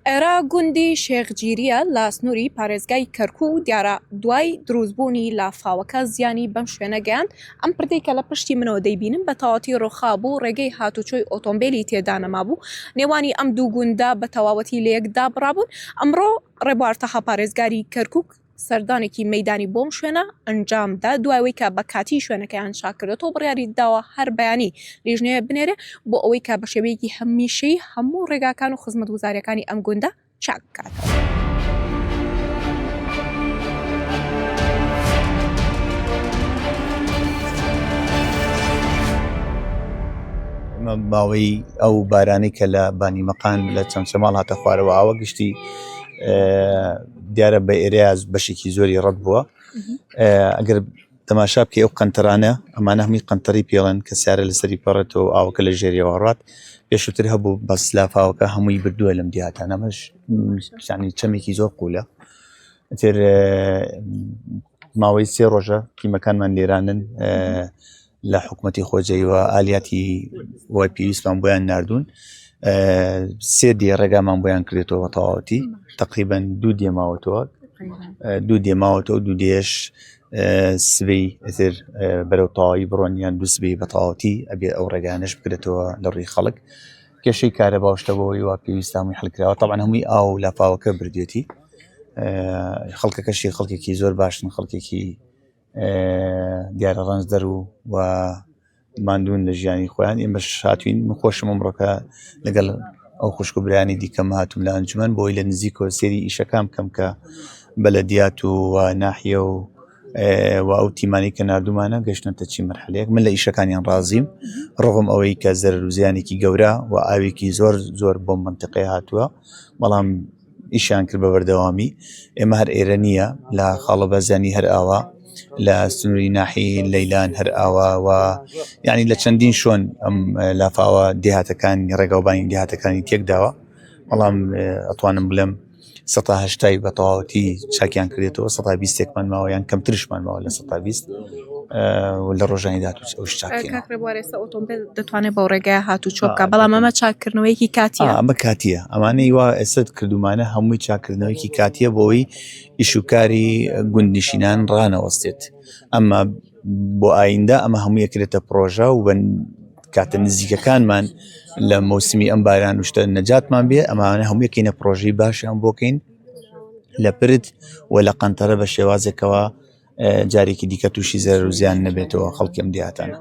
ئێرە گوندی شێخگیریە لە سنووری پارێزگای کەرکووک و دیارە دوای دروستبوونی لافاوەکە زیانی بەم شوێنە گەیاند. ئەم پردێکە لە پشتی منەوە دەیبینم بە تەواوەتی ڕۆخابوو ڕێگەی هاتوچۆی ئۆتۆمبیلی تێدا نەمابوو. نێوانی ئەم دوو گوندە بە تەواوەتی لە یەکدا بڕابوون. ئەمڕۆ ڕێبوارتەخە پارێزگاری کەرکووک سەردانێکی مەیدانی بۆم شوێنە ئەنجامدا دوایەوەی کە بە کاتی شوێنەکەیان چاکردێتەوە بڕیاری داوە هەر بەیانی لیژنەیە بنێرێ بۆ ئەوەی کە بە شێوەیەکی هەمیشەی هەموو ڕێگاکان و خزمەتگوزاریەکانی ئەم گوندە چاک بکاتەوە. ماوەی ئەو بارانەی کە لە بانیمەقان لە چەند شەماڵ هاتە خوارەوە ئاوە گشتی دیارە بە ئێرەیاز بەشێکی زۆری ڕەت بووە. ئەگەر تەماشا بکەی ئەو قەنتەرانە ئەمانە هەمووی قەنتەری پێڵەن کە سیارە لەسەری پەڕێتەوە ئاوەکە لە ژێریەوە ڕات. پێشووتر هەبوو بەس لافاوەکە هەمووی بردووە لەم دیهاتانە. ئەمەش یعنی چەمێکی زۆر قوولە. ئیتر ماوەی 3 ڕۆژە تیمەکانمان لێرانن لە حکومەتی خۆجەیەوە ئالیاتی وای پێویستمان بۆیان ناردوون. 3 دێ ڕێگامان بۆیان کردێتەوە تەواوەتی تقریباً 2 دێ ماوەتەوە 2 دێ ماوەتەوە 2 دێش سبەی ئیتر بەرەو تەواوی بڕۆنیان 2 سبەی بە تەواوەتی ئەبێ ئەو ڕێگانەش بکرێتەوە لە ڕووی خەڵک. کێشەی کارە باشتەوەی وا پێویستە هەمووی حەلکراوە. تەبعاً هەمووی ئاو لافاوەکە بردوێتی. خەڵکەکەشی خەڵکێکی زۆر باشن، خەڵکێکی دیارە ڕەنجدەر و ماندوون لە ژیانی خۆیان. ئێمەش هاتوین من خۆشم ئەمڕۆکە لەگەڵ ئەو خوشک و برانی دیکەم هاتووم لە ئەنجومەن بۆی لە نزیکەوە سێری ئیشەکان بکەم کە بەلەدیات و ناحیە و ئەو تیمانی کە نردومانە گەشتنەتە چی مەرحەلەیەک. من لە ئیشەکانیان ڕازیم ڕغم ئەوەی کە زەرەر و زیانێکی گەورە و ئاوێکی زۆر زۆر بۆم منتیقەی هاتووە، بەڵام ئیشیان کرد بە بەردەوامی. ئێمە هەر ئێرە نییە لە خاڵە بەزانی هەر ئاوا، لە سنووری ناحی لەیلان هەر ئاوا و یعنی لە چەندین شۆن ئەم لافاوە دێهاتەکانی ڕێگاوبانی دێهاتەکانی تێکداوە. بەڵام ئەتوانم بڵێم 180 بە تەواوەتی چاکیان کردێتەوە. 120ێکمان ماوەیان کەمترشمان ماوە لە 120 لە ڕۆژانی داهاتوو ئەوش چاکێنەوە. کاکڕێبوارێستا ئۆتۆمبیل دەتوانێت بەو ڕێگای هاتوچۆ بکات، بەڵام ئەمە چاکردنەوەیەکی کاتیە. ئەمە کاتیە، ئەمانەی وا ئێستا کردومانە هەمووی چاکردنەوەیکی کاتیە بۆەوەی ئیشوکاری گوندنشینان ڕانەوەستێت. ئەمە بۆ ئایندە ئەمە هەموو یەکرێتە پرۆژە و کاتە نزیکەکانمان لە مۆسمی ئەم باران وشتە نەجاتمان بێ. ئەمانە هەموو یەکینە پرۆژەی باشیان بۆکەین لە پرد و لە قەنتەرە بە شێوازێکەوە جارێکی دیکە تووشی زەرەر و زیان نەبێتەوە خەڵکی ئەم دیهاتانە.